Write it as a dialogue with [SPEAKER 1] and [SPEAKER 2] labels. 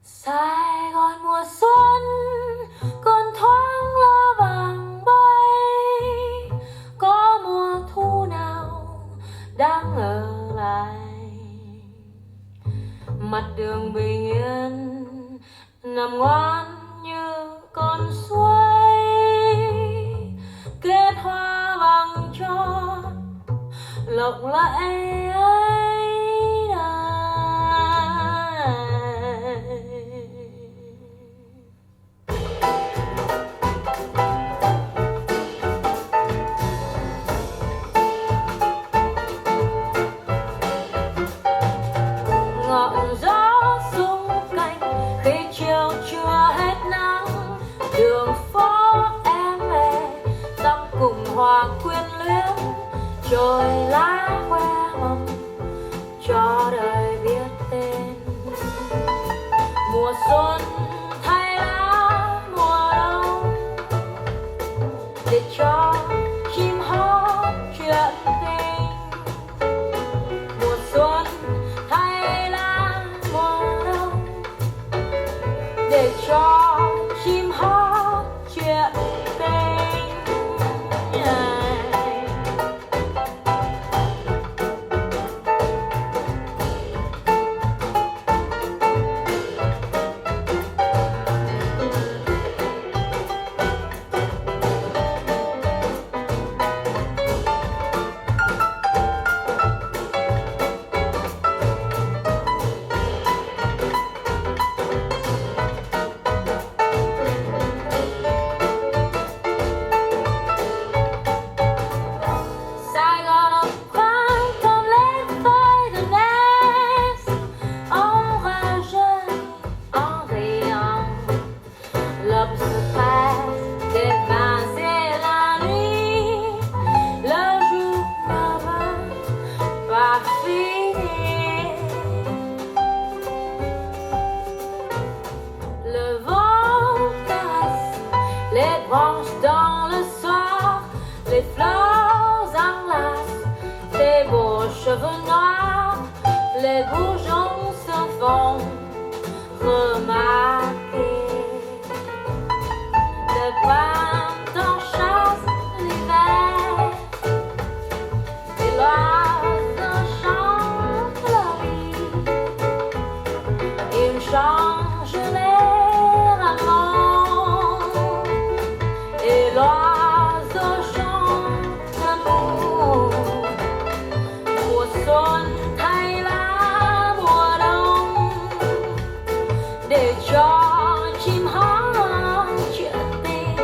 [SPEAKER 1] Sài Gòn mùa xuân còn thoáng lá vàng bay, có mùa thu nào đang ở lại. Mặt đường bình yên nằm ngoan như con suối, kết hoa bằng cho lộng lẫy ấy ngọn gió rung cành khi chiều chưa hết nắng, đường phố em về dòng cùng hoa quyến luyến, trôi lá que mầm cho đời biết tên. Mùa xuân thay lá mùa đông để cho chim hót chuyện tình. Mùa xuân thay lá mùa đông để cho chim hót chuyện tình. Le vent caresse les branches dans le soir, les fleurs enlacent tes beaux cheveux noirs, les bourgeons se font remarquer. Le printemps chasse l'hiver et l'oiseau chante la vie. Il change l'air amant et l'oiseau chante l'amour. Mùa xuân thay lá mùa đông để cho chim hót chuyện tình.